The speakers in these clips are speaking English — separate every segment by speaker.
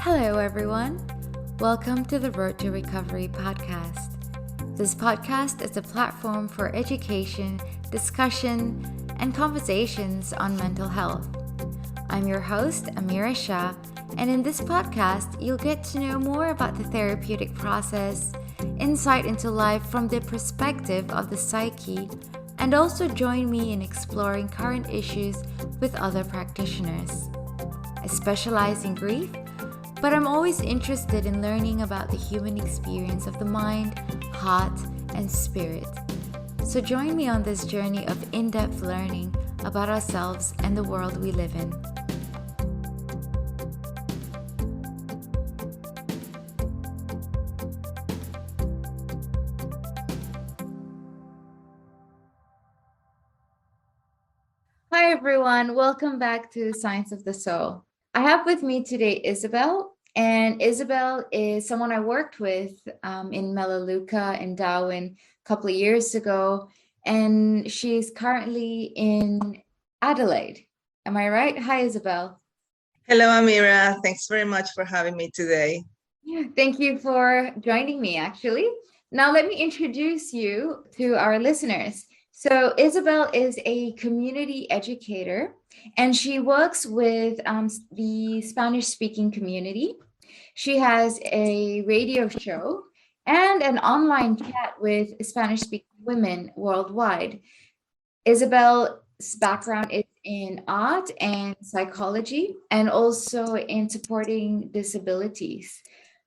Speaker 1: Hello, everyone. Welcome to the Road to Recovery podcast. This podcast is a platform for education, discussion, and conversations on mental health. I'm your host, Amira Shah, and in this podcast, you'll get to know more about the therapeutic process, insight into life from the perspective of the psyche, and also join me in exploring current issues with other practitioners. I specialize in grief, but I'm always interested in learning about the human experience of the mind, heart, and spirit. So join me on this journey of in-depth learning about ourselves and the world we live in. Hi everyone, welcome back to Science of the Soul. I have with me today Isabel, and Isabel is someone I worked with in Melaleuca in Darwin a couple of years ago, and she's currently in Adelaide. Am I right? Hi, Isabel.
Speaker 2: Hello, Amira. Thanks very much for having me today.
Speaker 1: Thank you for joining me, actually. Now, let me introduce you to our listeners. So Isabel is a community educator, and she works with the Spanish-speaking community. She has a radio show and an online chat with Spanish-speaking women worldwide. Isabel's background is in art and psychology, and also in supporting disabilities.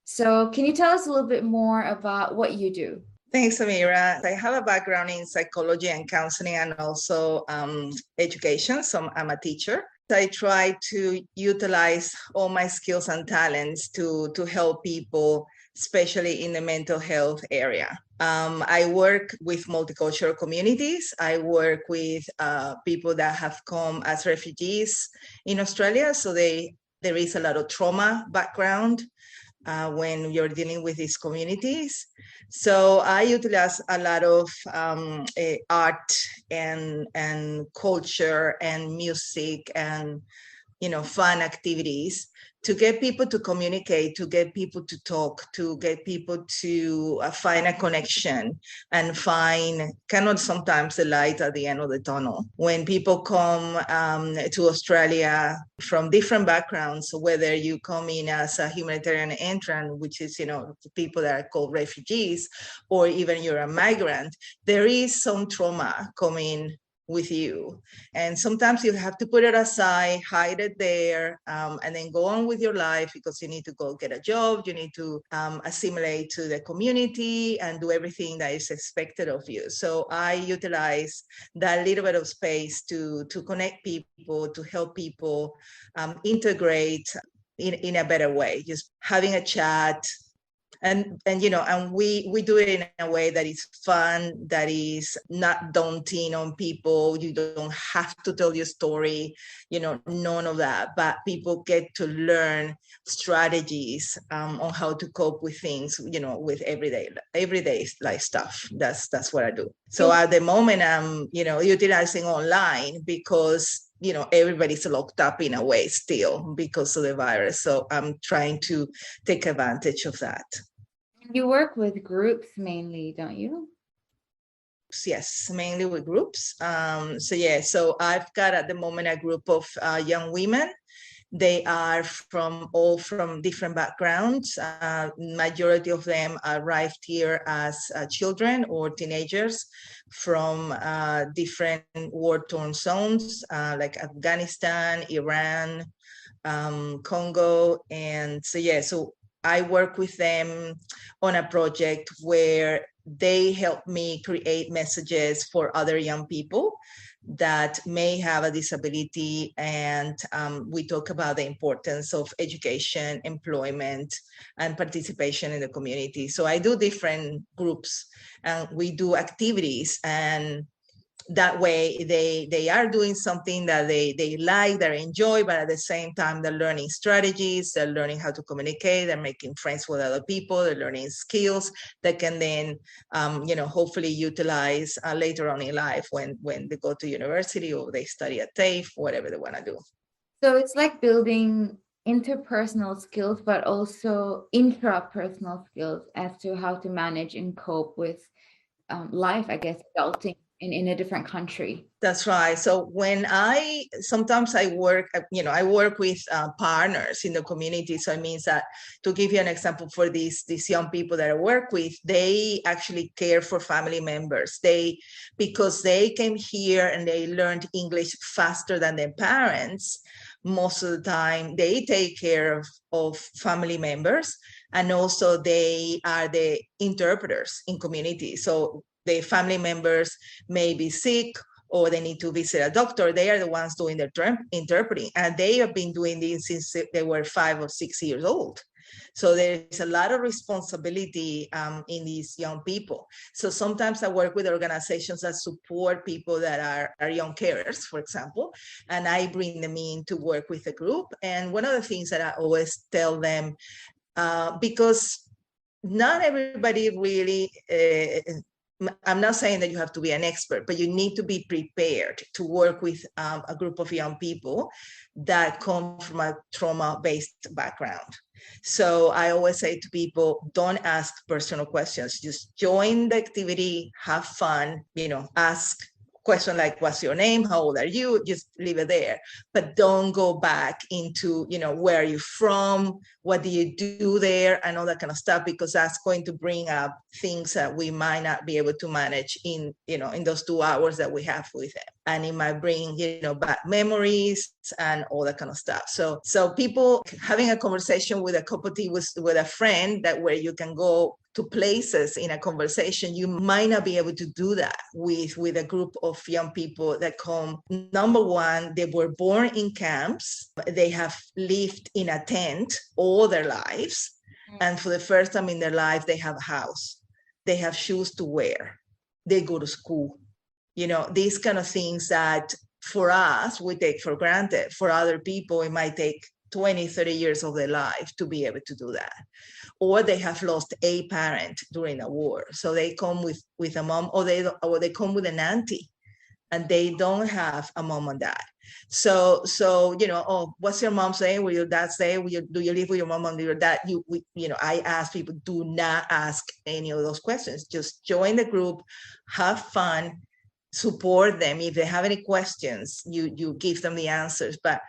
Speaker 1: So can you tell us a little bit more about what you do?
Speaker 2: Thanks, Amira. I have a background in psychology and counseling and also education, so I'm a teacher. I try to utilize all my skills and talents to help people, especially in the mental health area. I work with multicultural communities. I work with people that have come as refugees in Australia, so there is a lot of trauma background when you're dealing with these communities. So I utilize a lot of art and culture and music and fun activities to get people to communicate, to get people to talk, to get people to find a connection and find kind of sometimes the light at the end of the tunnel. When people come to Australia from different backgrounds, whether you come in as a humanitarian entrant, which is, people that are called refugees, or even you're a migrant, there is some trauma coming with you, and sometimes you have to put it aside, hide it there, and then go on with your life because you need to go get a job, you need to assimilate to the community and do everything that is expected of you. So I utilize that little bit of space to connect people, to help people integrate in a better way, just having a chat. And we do it in a way that is fun, that is not daunting on people. You don't have to tell your story, none of that. But people get to learn strategies on how to cope with things, with everyday life stuff. That's what I do. So at the moment, I'm utilizing online because everybody's locked up in a way still because of the virus. So I'm trying to take advantage of that.
Speaker 1: You work with groups mainly, don't you?
Speaker 2: Yes, mainly with groups. So I've got at the moment a group of young women. They are all from different backgrounds. Majority of them arrived here as children or teenagers from different war-torn zones like Afghanistan, Iran, Congo, and so I work with them on a project where they help me create messages for other young people that may have a disability, and we talk about the importance of education, employment, and participation in the community. So I do different groups, and we do activities, and that way they are doing something that they like, they enjoy, but at the same time they're learning strategies, they're learning how to communicate, they're making friends with other people, they're learning skills that can then hopefully utilize later on in life when they go to university or they study at TAFE, whatever they want to do.
Speaker 1: So it's like building interpersonal skills, but also intrapersonal skills as to how to manage and cope with life, I guess, adulting in a different country.
Speaker 2: That's right. So when sometimes I work, I work with partners in the community. So it means that, to give you an example, for these young people that I work with, they actually care for family members. Because they came here and they learned English faster than their parents, most of the time they take care of family members, and also they are the interpreters in community. So the family members may be sick or they need to visit a doctor. They are the ones doing the interpreting, and they have been doing this since they were 5 or 6 years old. So there's a lot of responsibility in these young people. So sometimes I work with organizations that support people that are young carers, for example, and I bring them in to work with a group. And one of the things that I always tell them, because not everybody really, I'm not saying that you have to be an expert, but you need to be prepared to work with a group of young people that come from a trauma-based background. So I always say to people, don't ask personal questions. Just join the activity, have fun, ask question like, what's your name? How old are you? Just leave it there. But don't go back into, where are you from? What do you do there? And all that kind of stuff, because that's going to bring up things that we might not be able to manage in those 2 hours that we have with them. And it might bring, bad memories and all that kind of stuff. So people having a conversation with a cup of tea with a friend, that where you can go to places in a conversation, you might not be able to do that with a group of young people that come. Number one, they were born in camps. They have lived in a tent all their lives. And for the first time in their life, they have a house. They have shoes to wear. They go to school. These kind of things that for us, we take for granted. For other people, it might take 20, 30 years of their life to be able to do that. Or they have lost a parent during a war. So they come with a mom, or they come with an auntie, and they don't have a mom and dad. So what's your mom saying? Will your dad say? Do you live with your mom and your dad? I ask people, do not ask any of those questions. Just join the group, have fun, support them. If they have any questions, you give them the answers. But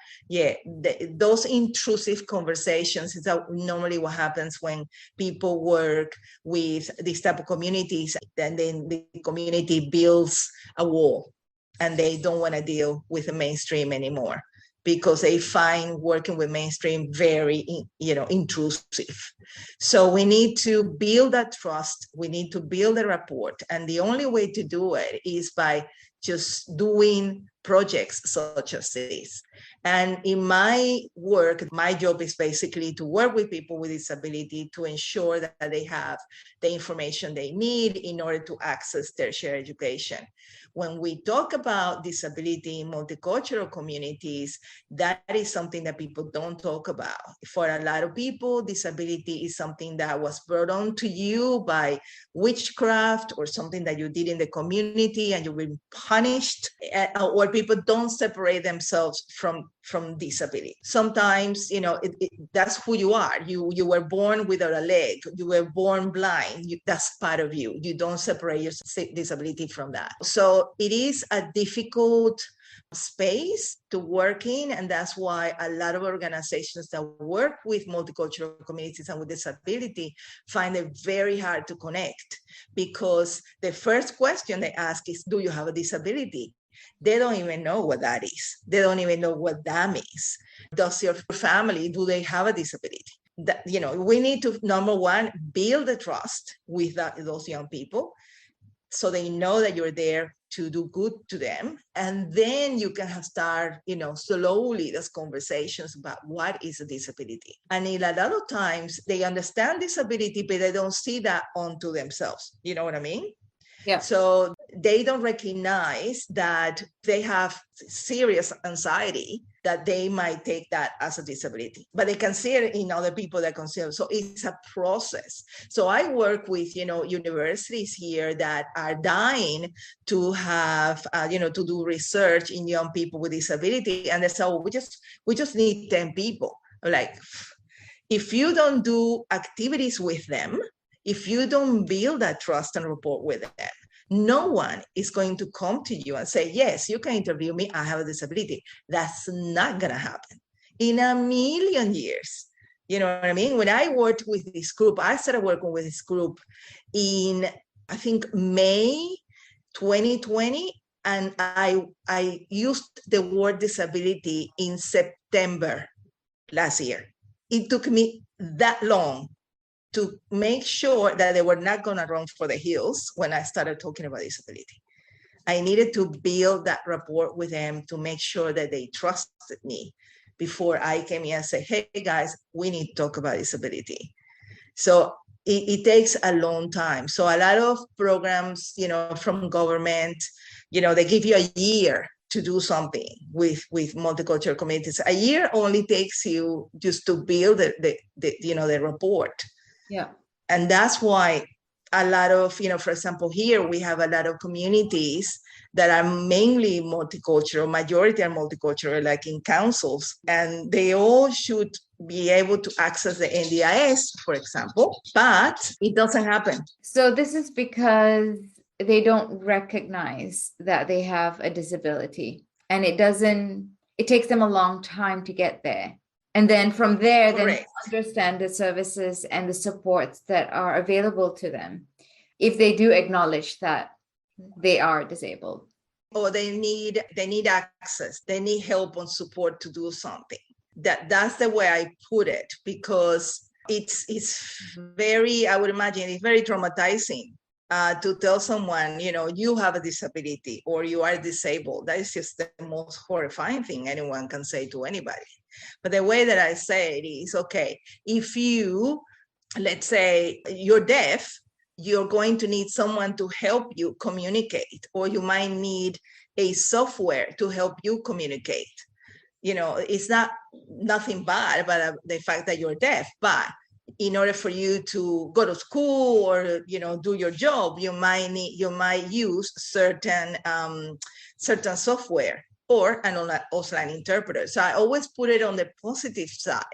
Speaker 2: those intrusive conversations is normally what happens when people work with these type of communities, and then the community builds a wall and they don't want to deal with the mainstream anymore, because they find working with mainstream very, intrusive. So we need to build that trust. We need to build a rapport. And the only way to do it is by just doing projects such as this. And in my work, my job is basically to work with people with disability to ensure that they have the information they need in order to access tertiary education. When we talk about disability in multicultural communities, that is something that people don't talk about. For a lot of people, disability is something that was brought on to you by witchcraft or something that you did in the community and you've been punished, or people don't separate themselves from disability. Sometimes, that's who you are. You were born without a leg. You were born blind. That's part of you. You don't separate your disability from that. So it is a difficult space to work in, and that's why a lot of organizations that work with multicultural communities and with disability find it very hard to connect, because the first question they ask is, do you have a disability? They don't even know what that is. They don't even know what that means. Does your family, do they have a disability? That, we need to, number one, build the trust with those young people, so they know that you're there to do good to them. And then you can start, slowly those conversations about what is a disability. And a lot of times they understand disability, but they don't see that onto themselves. You know what I mean?
Speaker 1: Yeah.
Speaker 2: So they don't recognize that they have serious anxiety, that they might take that as a disability, but they can see it in other people that consider. So it's a process. So I work with, universities here that are dying to have, to do research in young people with disability. And they say, oh, we just need 10 people. Like, if you don't do activities with them, if you don't build that trust and rapport with them, no one is going to come to you and say, yes, you can interview me, I have a disability. That's not going to happen in a million years. You know what I mean? When I worked with this group, I started working with this group in, I think, May 2020. And I used the word disability in September last year. It took me that long to make sure that they were not going to run for the hills when I started talking about disability. I needed to build that rapport with them to make sure that they trusted me before I came in and said, hey guys, we need to talk about disability. So it takes a long time. So a lot of programs, from government, they give you a year to do something with multicultural communities. A year only takes you just to build the report.
Speaker 1: Yeah.
Speaker 2: And that's why a lot of, for example, here we have a lot of communities that are mainly multicultural, majority are multicultural, like in councils, and they all should be able to access the NDIS, for example, but it doesn't happen.
Speaker 1: So this is because they don't recognize that they have a disability, and it takes them a long time to get there. And then from there,
Speaker 2: Correct.
Speaker 1: Then understand the services and the supports that are available to them if they do acknowledge that they are disabled.
Speaker 2: Or they need access, they need help and support to do something. That's the way I put it, because it's very, I would imagine, it's very traumatizing to tell someone, you have a disability or you are disabled. That is just the most horrifying thing anyone can say to anybody. But the way that I say it is, okay, if you, let's say you're deaf, you're going to need someone to help you communicate, or you might need a software to help you communicate. It's nothing bad about the fact that you're deaf, but in order for you to go to school or, do your job, you might use certain software or an online interpreter. So I always put it on the positive side.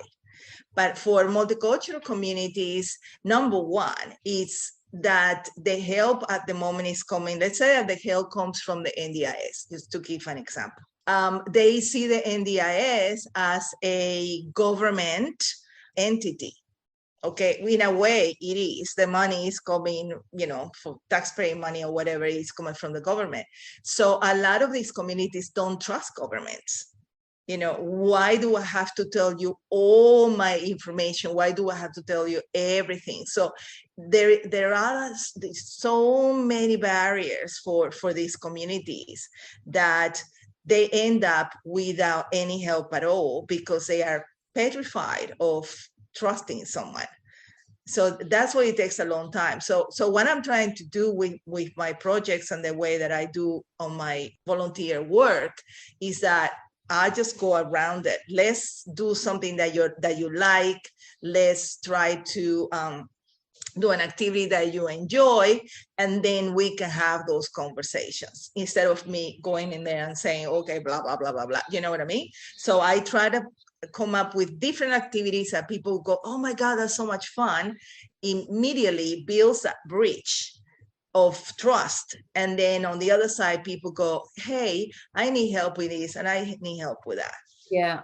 Speaker 2: But for multicultural communities, number one is that the help at the moment is coming. Let's say that the help comes from the NDIS, just to give an example. They see the NDIS as a government entity. Okay, in a way it is. The money is coming, for taxpayer money or whatever is coming from the government. So a lot of these communities don't trust governments. Why do I have to tell you all my information? Why do I have to tell you everything? So there are so many barriers for these communities that they end up without any help at all, because they are petrified of trusting someone. So that's why it takes a long time. So what I'm trying to do with my projects and the way that I do on my volunteer work is that I just go around it. Let's do something that you like. Let's try to do an activity that you enjoy, and then we can have those conversations instead of me going in there and saying, okay, blah, blah, blah, blah, blah. You know what I mean? So I try to come up with different activities that people go, oh my God, that's so much fun. Immediately builds that bridge of trust. And then on the other side, people go, hey, I need help with this and I need help with that.
Speaker 1: Yeah.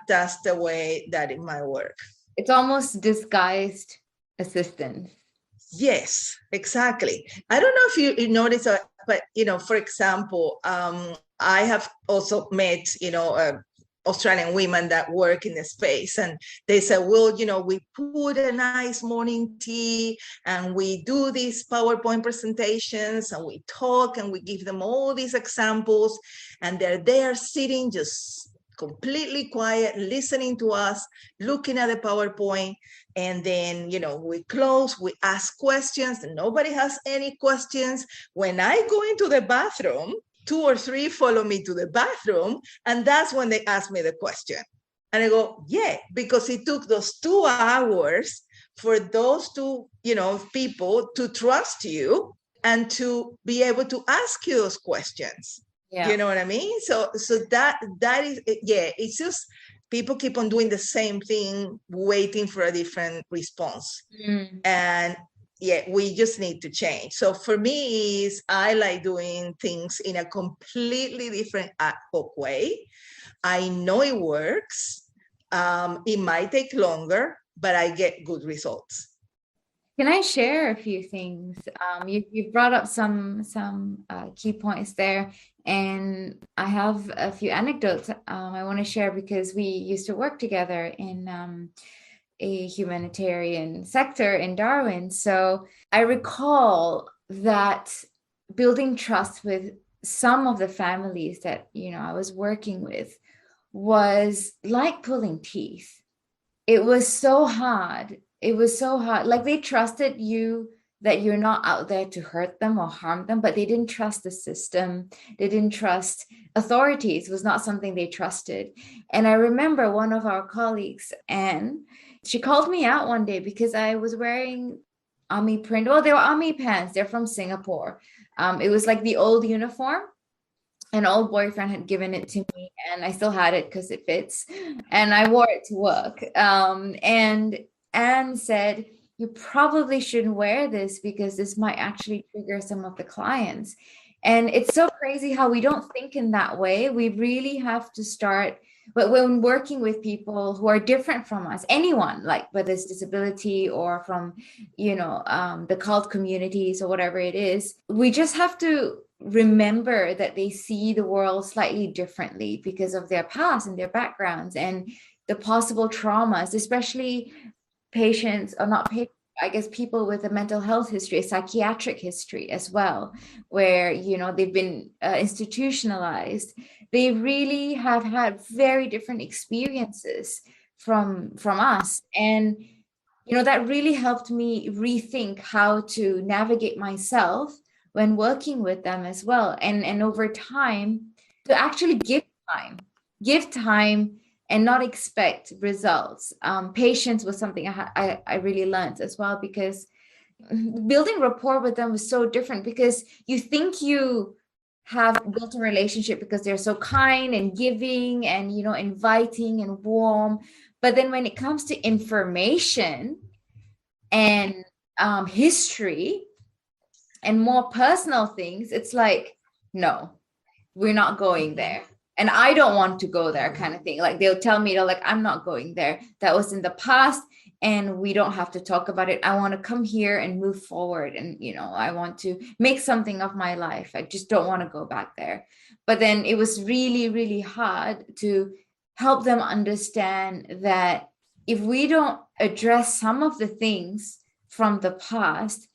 Speaker 2: That's the way that it might work.
Speaker 1: It's almost disguised assistance.
Speaker 2: Yes, exactly. I don't know if you notice, but, for example, I have also met, Australian women that work in the space, and they say, well, we put a nice morning tea and we do these PowerPoint presentations and we talk and we give them all these examples, and they're there sitting just completely quiet, listening to us, looking at the PowerPoint. And then, we close, we ask questions, and nobody has any questions. When I go into the bathroom, 2 or 3 follow me to the bathroom, and that's when they ask me the question. And I go, yeah, because it took those 2 hours for those 2, people to trust you and to be able to ask you those questions. Yeah. You know what I mean? So that is, yeah, it's just people keep on doing the same thing, waiting for a different response. And yeah, we just need to change. So for me, I like doing things in a completely different ad hoc way. I know it works. It might take longer, but I get good results.
Speaker 1: Can I share a few things? You brought up some key points there, and I have a few anecdotes I want to share because we used to work together in a humanitarian sector in Darwin. So I recall that building trust with some of the families that I was working with was like pulling teeth. It was so hard. It was so hard. Like they trusted you that you're not out there to hurt them or harm them, but they didn't trust the system. They didn't trust authorities. It was not something they trusted. And I remember one of our colleagues, Anne, she called me out one day because I was wearing army print. Well, they were army pants. They're from Singapore. It was like the old uniform. An old boyfriend had given it to me, and I still had it because it fits. And I wore it to work. And Anne said, "You probably shouldn't wear this because this might actually trigger some of the clients." And it's so crazy how we don't think in that way. We really have to start, but when working with people who are different from us, anyone, like whether it's disability or from, the cult communities or whatever it is, we just have to remember that they see the world slightly differently because of their past and their backgrounds and the possible traumas, especially patients, or not patients, I guess people with a mental health history, a psychiatric history as well, where, they've been institutionalized. They really have had very different experiences from us. And, that really helped me rethink how to navigate myself when working with them as well. And over time, to actually give time and not expect results. Patience was something I really learned as well, because building rapport with them was so different, because you think you have built a relationship because they're so kind and giving and, inviting and warm. But then when it comes to information and history and more personal things, it's like, no, we're not going there. And I don't want to go there, kind of thing. Like they'll tell me, they're like, I'm not going there. That was in the past and we don't have to talk about it. I want to come here and move forward. And, I want to make something of my life. I just don't want to go back there. But then it was really, really hard to help them understand that if we don't address some of the things from the past,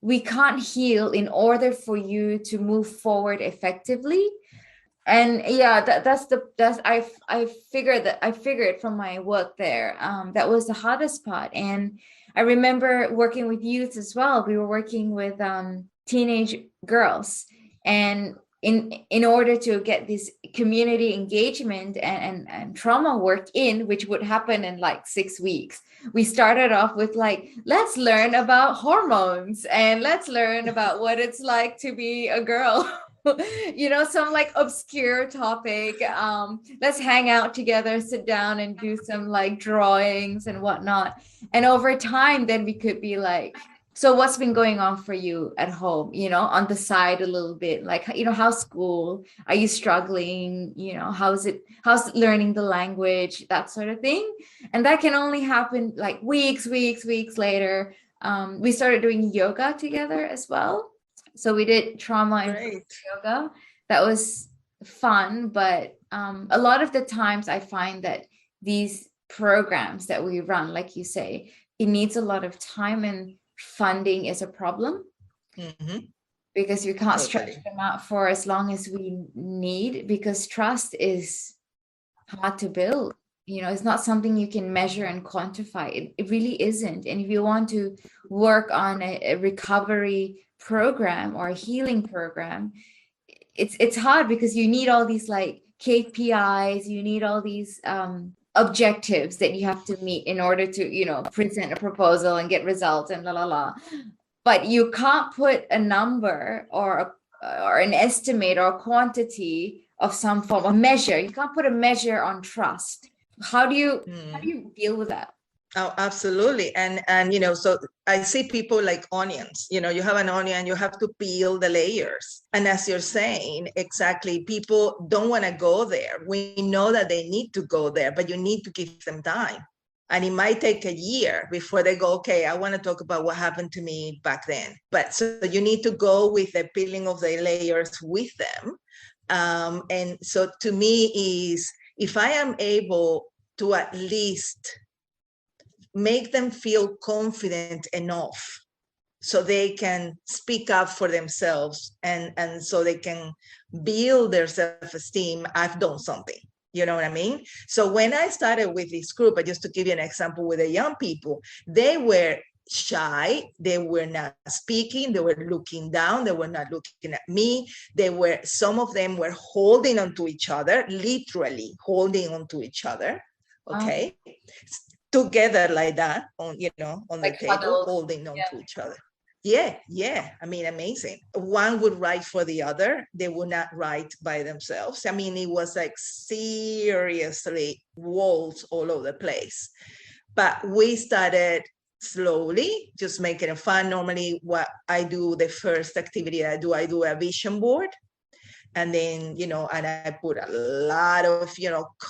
Speaker 1: we can't heal in order for you to move forward effectively. And yeah, I figured from my work there, that was the hardest part. And I remember working with youth as well. We were working with teenage girls, and in order to get this community engagement and trauma work in, which would happen in like 6 weeks, we started off with like, let's learn about hormones and let's learn about what it's like to be a girl. Some like obscure topic. Let's hang out together, sit down and do some like drawings and whatnot. And over time, then we could be like, so what's been going on for you at home, on the side a little bit, like, how's school? Are you struggling? How's learning the language, that sort of thing. And that can only happen like weeks later. We started doing yoga together as well. So we did trauma and yoga. That was fun. But a lot of the times I find that these programs that we run, like you say, it needs a lot of time, and funding is a problem, because you can't stretch them out for as long as we need, because trust is hard to build. It's not something you can measure and quantify. It really isn't. And if you want to work on a recovery program or a healing program, it's hard, because you need all these like KPIs, you need all these objectives that you have to meet in order to, present a proposal and get results and but you can't put a number or an estimate or a quantity of some form of measure. You can't put a measure on trust. How do you deal with that?
Speaker 2: Oh, absolutely. And so I see people like onions. You have an onion, you have to peel the layers. And as you're saying, exactly, people don't want to go there. We know that they need to go there, but you need to give them time. And it might take a year before they go, okay, I want to talk about what happened to me back then. But so you need to go with the peeling of the layers with them. And so to me is, if I am able to at least make them feel confident enough so they can speak up for themselves, and so they can build their self-esteem, I've done something. You know what I mean? So when I started with this group, just to give you an example, with the young people, they were shy, they were not speaking, they were looking down, they were not looking at me, some of them were holding onto each other, literally holding onto each other, okay, together like that, on on
Speaker 1: Like
Speaker 2: the table,
Speaker 1: cuddles.
Speaker 2: holding on
Speaker 1: Yeah.
Speaker 2: to each other. Yeah, I mean, amazing. One would write for the other, they would not write by themselves. I mean, it was like seriously walls all over the place. But we started slowly, just making it fun. Normally what I do, the first activity I do a vision board. And then, and I put a lot of,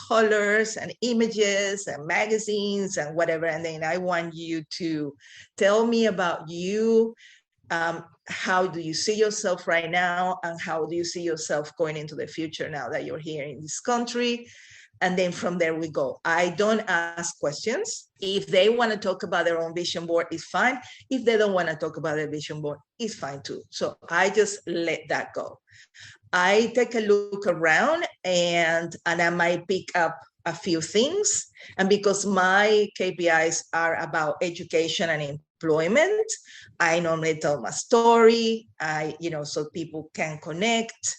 Speaker 2: colors and images and magazines and whatever. And then I want you to tell me about you. How do you see yourself right now? And how do you see yourself going into the future now that you're here in this country? And then from there we go. I don't ask questions. If they want to talk about their own vision board, it's fine. If they don't want to talk about their vision board, it's fine too. So I just let that go. I take a look around, and I might pick up a few things. And because my KPIs are about education and employment, I normally tell my story, so people can connect.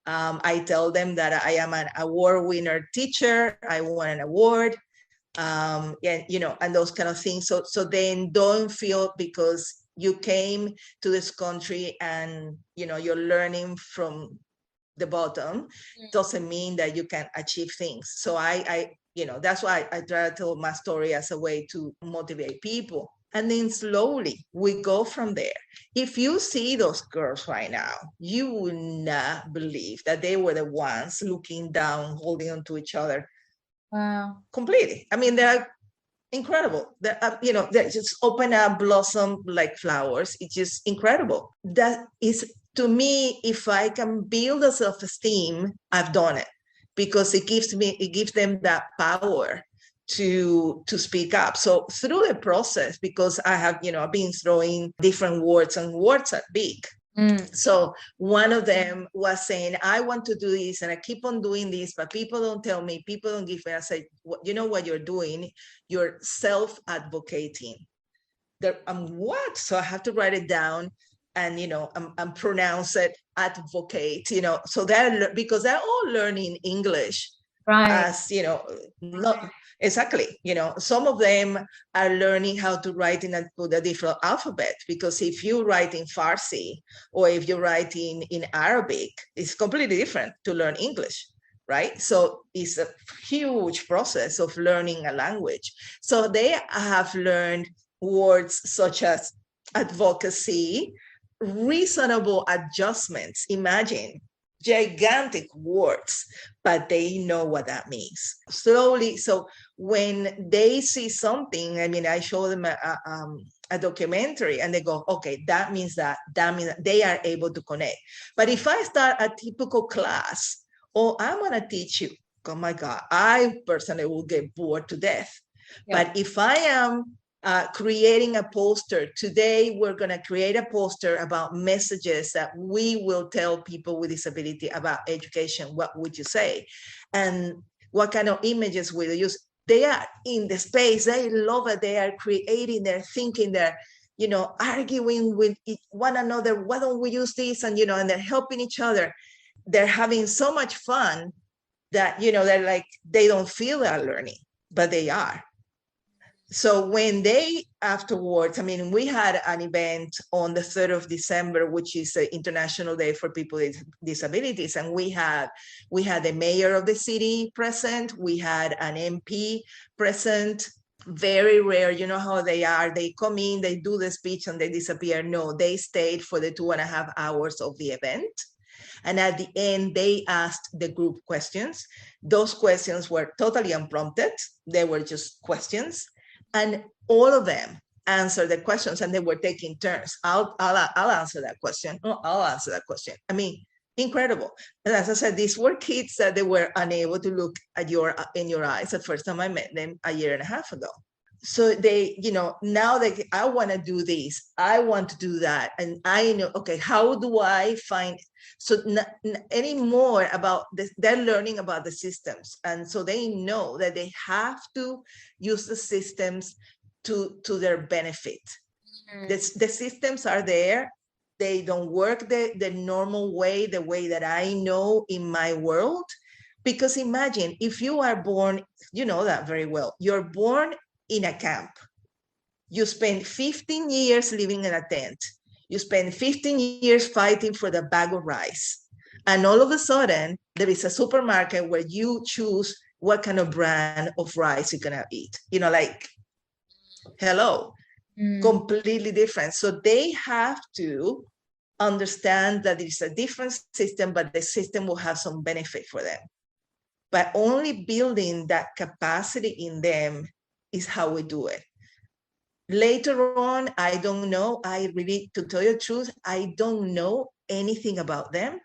Speaker 2: I tell them that I am an award winner teacher. I won an award, and those kind of things. So then don't feel because you came to this country and, you're learning from the bottom, doesn't mean that you can achieve things. So I that's why I try to tell my story as a way to motivate people. And then slowly we go from there. If you see those girls right now, you will not believe that they were the ones looking down, holding on to each other.
Speaker 1: Wow.
Speaker 2: Completely. I mean, they're incredible. They just open up, blossom like flowers. It's just incredible. That is, to me, if I can build a self-esteem, I've done it, because it gives them that power to speak up. So through the process, because I have, I've been throwing different words, and words are big. So one of them was saying, I want to do this and I keep on doing this, but people don't tell me, people don't give me. I said, you know what you're doing? You're self-advocating. What? So I have to write it down and, I'm pronounce it, advocate, so because they're all learning English.
Speaker 1: Right.
Speaker 2: As, not exactly, some of them are learning how to write in a different alphabet, because if you write in Farsi or if you write in Arabic, it's completely different to learn English, right? So it's a huge process of learning a language. So they have learned words such as advocacy, reasonable adjustments. Imagine, gigantic words, but they know what that means slowly. So when they see something, I mean, I show them a documentary and they go, okay, that means that means that. They are able to connect. But if I start a typical class, I'm going to teach you, oh my God, I personally will get bored to death. Yep. But if I am creating a poster. Today, we're going to create a poster about messages that we will tell people with disability about education. What would you say? And what kind of images will you use? They are in the space. They love it. They are creating, they're thinking, they're, arguing with one another. Why don't we use this? And, and they're helping each other. They're having so much fun that, they're like, they don't feel they're learning, but they are. So when they afterwards, I mean, we had an event on the 3rd of December, which is the International Day for People with Disabilities. And we had the mayor of the city present. We had an MP present. Very rare, you know how they are. They come in, they do the speech and they disappear. No, they stayed for the 2.5 hours of the event. And at the end, they asked the group questions. Those questions were totally unprompted. They were just questions. And all of them answered the questions, and they were taking turns. I'll answer that question. Oh, I'll answer that question. I mean, incredible. And as I said, these were kids that they were unable to look at in your eyes the first time I met them a year and a half ago. So they, now I want to do this, I want to do that. And I know, okay, how do I find, so anymore about this, they're learning about the systems. And so they know that they have to use the systems to their benefit. The systems are there. They don't work the normal way, the way that I know in my world. Because imagine if you are born, you know that very well, you're born in a camp. You spend 15 years living in a tent. You spend 15 years fighting for the bag of rice. And all of a sudden, there is a supermarket where you choose what kind of brand of rice you're going to eat. Like, hello, completely different. So they have to understand that it's a different system, but the system will have some benefit for them. But only building that capacity in them is how we do it. Later on, I don't know. I really, to tell you the truth, I don't know anything about them.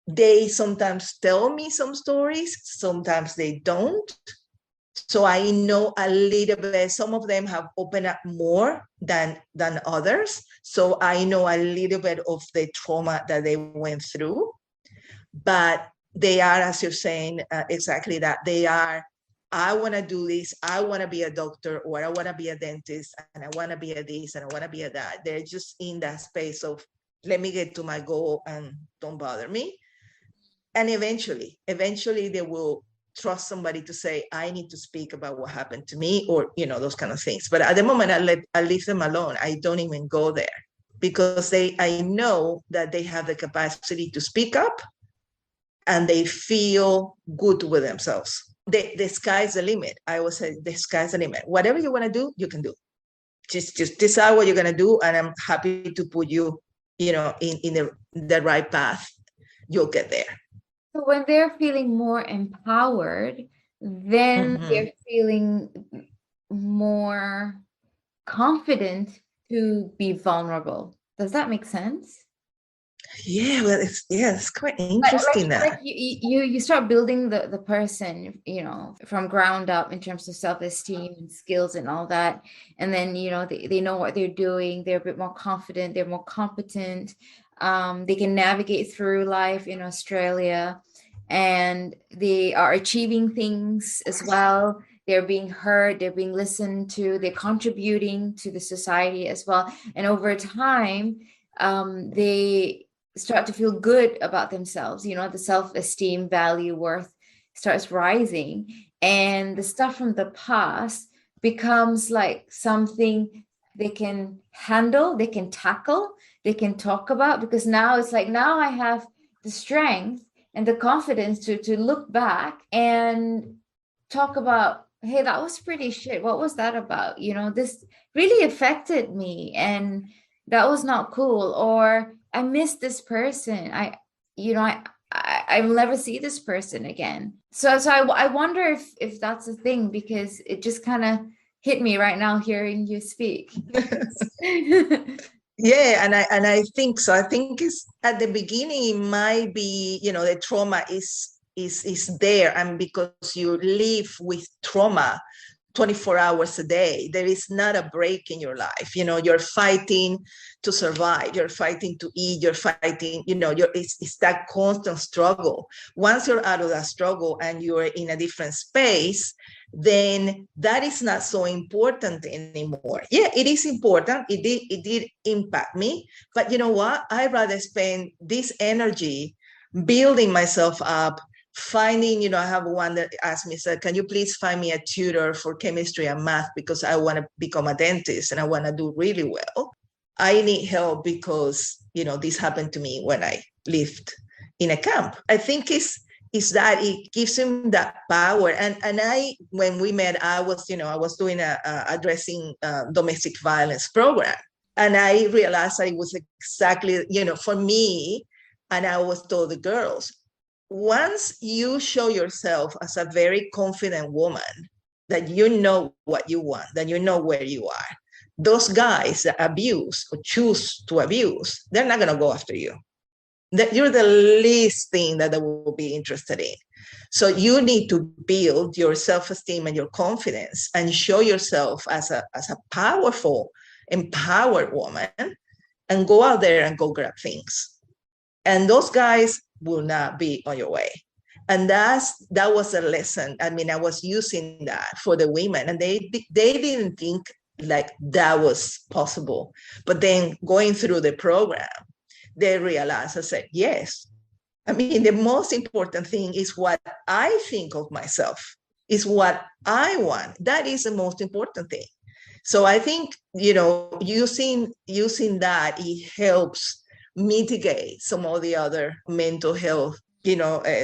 Speaker 2: They sometimes tell me some stories, sometimes they don't. So I know a little bit. Some of them have opened up more than others. So I know a little bit of the trauma that they went through. But they are, as you're saying, exactly that. They are, I want to do this, I want to be a doctor, or I want to be a dentist, and I want to be a this, and I want to be a that. They're just in that space of, let me get to my goal and don't bother me. And eventually they will trust somebody to say, I need to speak about what happened to me, or, those kind of things. But at the moment, I leave them alone. I don't even go there, because I know that they have the capacity to speak up, and they feel good with themselves. The sky's the limit. I always say the sky's the limit. Whatever you want to do, you can do. Just decide what you're going to do, and I'm happy to put you, in the right path. You'll get there.
Speaker 1: So when they're feeling more empowered, then they're feeling more confident to be vulnerable. Does that make sense?
Speaker 2: Yeah, well, it's quite interesting that
Speaker 1: you start building the person, from ground up in terms of self-esteem and skills and all that, and then they know what they're doing. They're a bit more confident. They're more competent. They can navigate through life in Australia, and they are achieving things as well. They're being heard. They're being listened to. They're contributing to the society as well. And over time, they start to feel good about themselves. The self-esteem, value, worth starts rising, and the stuff from the past becomes like something they can handle, they can tackle, they can talk about, because now it's like, now I have the strength and the confidence to look back and talk about, hey, that was pretty shit. What was that about? This really affected me, and that was not cool. Or I miss this person. I will never see this person again. So I wonder if that's a thing, because it just kind of hit me right now hearing you speak.
Speaker 2: Yeah, and I think so. I think it's at the beginning, it might be, the trauma is there, and because you live with trauma 24 hours a day, there is not a break in your life. You're fighting to survive, you're fighting to eat, you're fighting, it's that constant struggle. Once you're out of that struggle and you're in a different space, then that is not so important anymore. Yeah, it is important. It did impact me, but you know what? I'd rather spend this energy building myself up, finding, I have one that asked me, said, can you please find me a tutor for chemistry and math because I want to become a dentist and I want to do really well. I need help because, this happened to me when I lived in a camp. I think is that it gives him that power. And when we met, I was doing a addressing domestic violence program. And I realized that it was exactly, for me, and I always told the girls, once you show yourself as a very confident woman, that you know what you want, that you know where you are, those guys that abuse or choose to abuse, they're not going to go after you. That you're the least thing that they will be interested in. So you need to build your self-esteem and your confidence and show yourself as a powerful, empowered woman, and go out there and go grab things. And those guys will not be on your way. And that was a lesson. I mean, I was using that for the women, and they didn't think like that was possible. But then going through the program, they realized, I said, yes. I mean, the most important thing is what I think of myself, is what I want. That is the most important thing. So I think, using that, it helps mitigate some of the other mental health,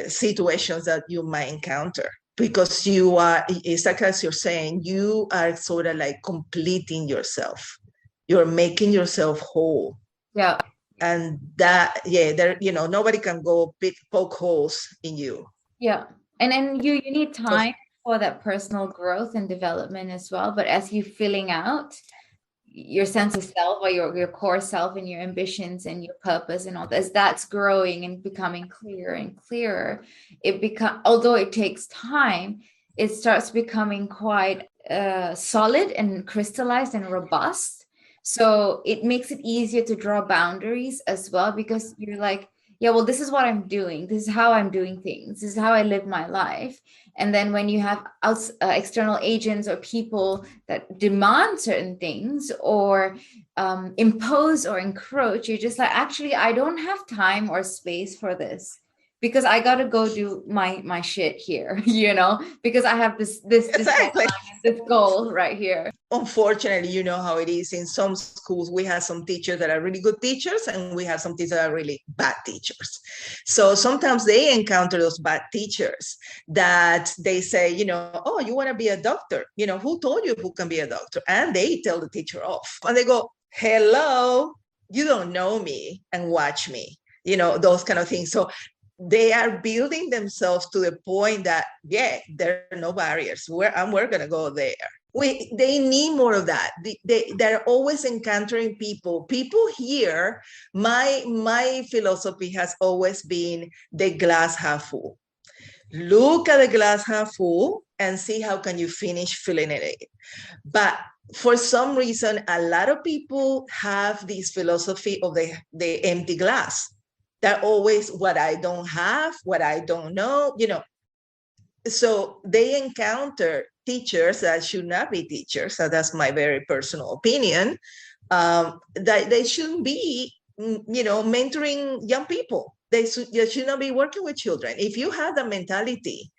Speaker 2: situations that you might encounter. Because you are, it's like as you're saying, you are sort of like completing yourself. You're making yourself whole.
Speaker 1: Yeah.
Speaker 2: And that, there, nobody can go poke holes in you.
Speaker 1: Yeah. And then you need time for that personal growth and development as well. But as you're filling out your sense of self, or your core self, and your ambitions and your purpose and all this, that's growing and becoming clearer and clearer. Although it takes time, it starts becoming quite solid and crystallized and robust. So it makes it easier to draw boundaries as well, because you're like, yeah, well, this is what I'm doing. This is how I'm doing things. This is how I live my life. And then when you have external agents or people that demand certain things or impose or encroach, you're just like, actually, I don't have time or space for this, because I got to go do my shit here, because I have this
Speaker 2: Exactly.
Speaker 1: this goal right here.
Speaker 2: Unfortunately, you know how it is. In some schools, we have some teachers that are really good teachers, and we have some teachers that are really bad teachers. So sometimes they encounter those bad teachers that they say, oh, you want to be a doctor? Who told you who can be a doctor? And they tell the teacher off. And they go, hello, you don't know me, and watch me. Those kind of things. So they are building themselves to the point that, there are no barriers. We're going to go there. They need more of that. They're always encountering people here. My philosophy has always been the glass half full. Look at the glass half full and see how can you finish filling it. But for some reason, a lot of people have this philosophy of the empty glass. They're always, what I don't have, what I don't know, So they encounter teachers that should not be teachers. So that's my very personal opinion. That they shouldn't be, mentoring young people. They should not be working with children. If you have the mentality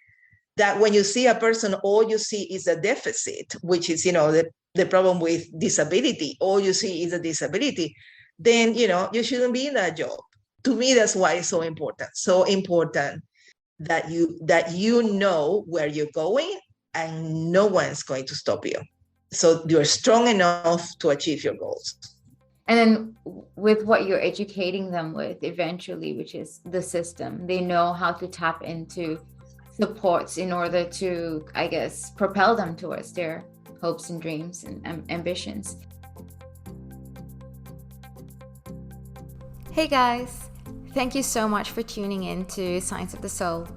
Speaker 2: that when you see a person, all you see is a deficit, which is, the problem with disability, all you see is a disability, then, you shouldn't be in that job. To me, that's why it's so important. So important that you know where you're going, and no one's going to stop you. So you're strong enough to achieve your goals.
Speaker 1: And then with what you're educating them with eventually, which is the system, they know how to tap into supports in order to, I guess, propel them towards their hopes and dreams and ambitions. Hey guys, thank you so much for tuning in to Science of the Soul.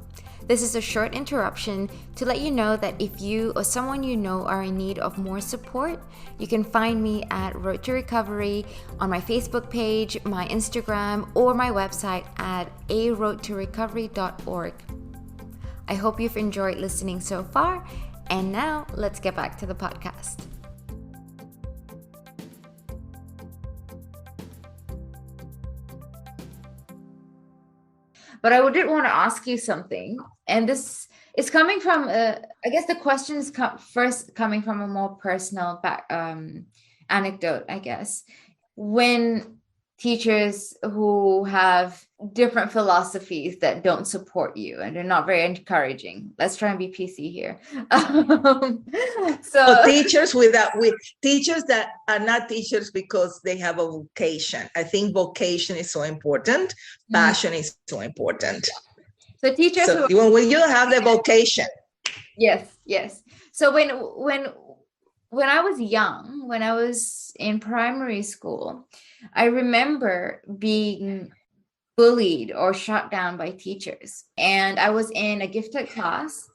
Speaker 1: This is a short interruption to let you know that if you or someone you know are in need of more support, you can find me at Road to Recovery on my Facebook page, my Instagram, or my website at aroadtorecovery.org. I hope you've enjoyed listening so far, and now let's get back to the podcast. But I did want to ask you something, and this is coming from, I guess the question is first coming from a more personal anecdote, I guess. When teachers who have different philosophies that don't support you and they're not very encouraging. Let's try and be PC here.
Speaker 2: So teachers teachers that are not teachers because they have a vocation. I think vocation is so important. Passion is so important.
Speaker 1: So teachers
Speaker 2: when you have the vocation.
Speaker 1: Yes. So when I was young, when I was in primary school, I remember being bullied or shut down by teachers. And I was in a gifted class,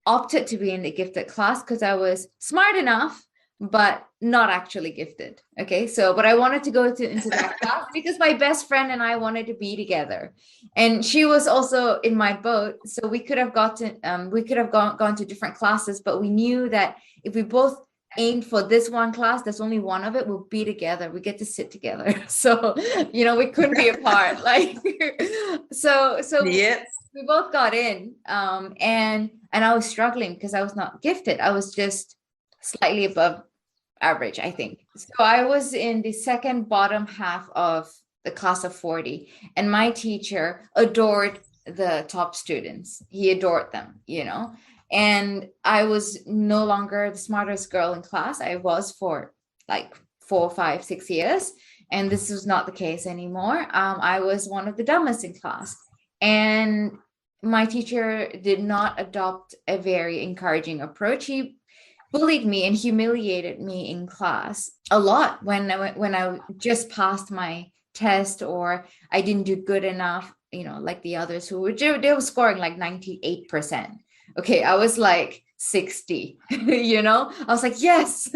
Speaker 1: opted to be in the gifted class because I was smart enough, but not actually gifted. Okay. So, but I wanted to go into that class because my best friend and I wanted to be together. And she was also in my boat. So we could have gone to different classes, but we knew that if we both aimed for this one class, there's only one of it, we'll be together, we get to sit together. So we couldn't be apart. Like so yes. We both got in, and I was struggling because I was not gifted. I was just slightly above average, I think. So I was in the second bottom half of the class of 40, and my teacher adored the top students. He adored them, and I was no longer the smartest girl in class. I was for like 4, 5, 6 years. And this was not the case anymore. I was one of the dumbest in class. And my teacher did not adopt a very encouraging approach. He bullied me and humiliated me in class a lot when I just passed my test or I didn't do good enough, like the others who they were scoring like 98%. Okay, I was like 60, I was like, yes,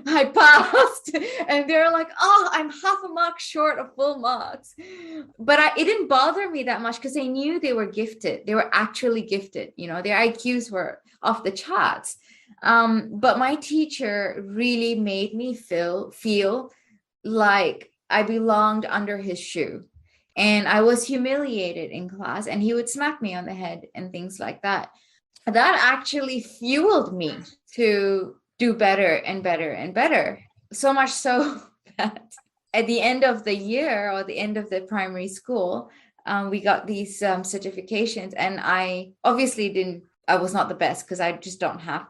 Speaker 1: I passed. And they're like, oh, I'm half a mark short of full marks. But it didn't bother me that much because they knew they were gifted. They were actually gifted. Their IQs were off the charts. But my teacher really made me feel like I belonged under his shoe. And I was humiliated in class, and he would smack me on the head and things like that. That actually fueled me to do better and better and better. So much so that at the end of the year or the end of the primary school, we got these certifications. And I obviously I was not the best because I just don't have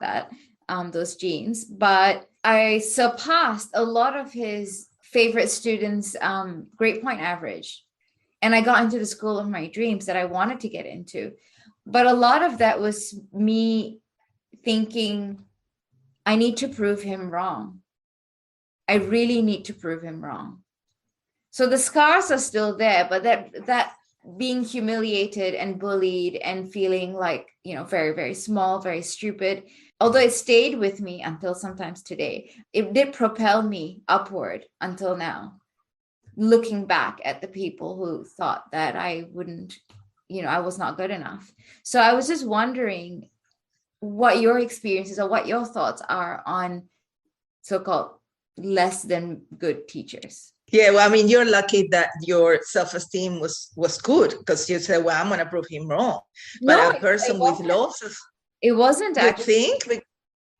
Speaker 1: those genes. But I surpassed a lot of his favorite students' grade point average. And I got into the school of my dreams that I wanted to get into. But a lot of that was me thinking, I need to prove him wrong. I really need to prove him wrong. So the scars are still there, but that being humiliated and bullied and feeling like, very, very small, very stupid, although it stayed with me until sometimes today, it did propel me upward until now. Looking back at the people who thought that I wouldn't, I was not good enough. So I was just wondering what your experiences or what your thoughts are on so-called less than good teachers.
Speaker 2: Yeah, well, I mean, you're lucky that your self-esteem was good because you said, well, I'm going to prove him wrong. But
Speaker 1: No,
Speaker 2: a person with losses.
Speaker 1: It wasn't actually.
Speaker 2: You think?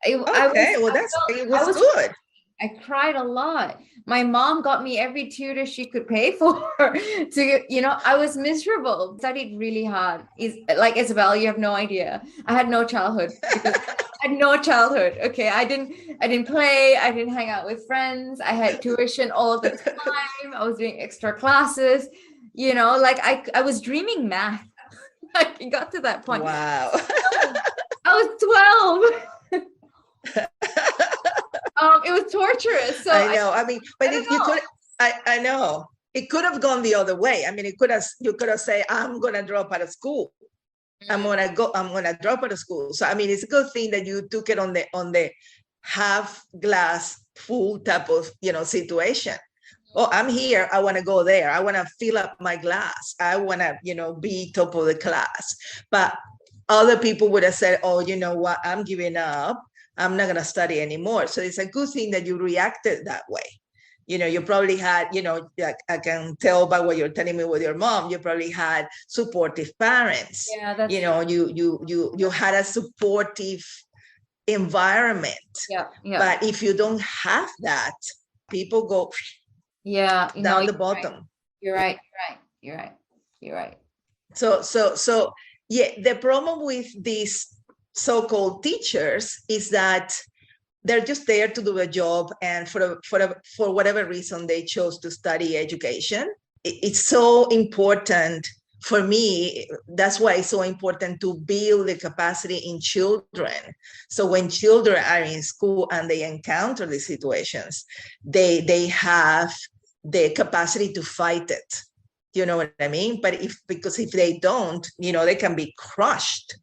Speaker 2: It was good.
Speaker 1: I cried a lot. My mom got me every tutor she could pay for I was miserable. Studied really hard. Like Isabel, you have no idea. I had no childhood. Okay. I didn't play. I didn't hang out with friends. I had tuition all the time. I was doing extra classes, I was dreaming math. I got to that point.
Speaker 2: Wow.
Speaker 1: I was 12. It was torturous. So
Speaker 2: I know. I know it could have gone the other way. I mean, you could have said, I'm going to drop out of school. I'm going to drop out of school. So, I mean, it's a good thing that you took it on the half glass full type of, situation. Oh, I'm here. I want to go there. I want to fill up my glass. I want to, be top of the class. But other people would have said, oh, you know what? I'm giving up. I'm not going to study anymore. So it's a good thing that you reacted that way. You probably had, like I can tell by what you're telling me with your mom, you probably had supportive parents.
Speaker 1: Yeah, that's
Speaker 2: you had a supportive environment.
Speaker 1: yeah.
Speaker 2: But if you don't have that, people go down the bottom.
Speaker 1: Right. You're right.
Speaker 2: So yeah, the problem with these so-called teachers is that they're just there to do a job, and for whatever reason they chose to study education. It's so important for me. That's why it's so important to build the capacity in children. So when children are in school and they encounter these situations, they have the capacity to fight it. You know what I mean? But because if they don't, they can be crushed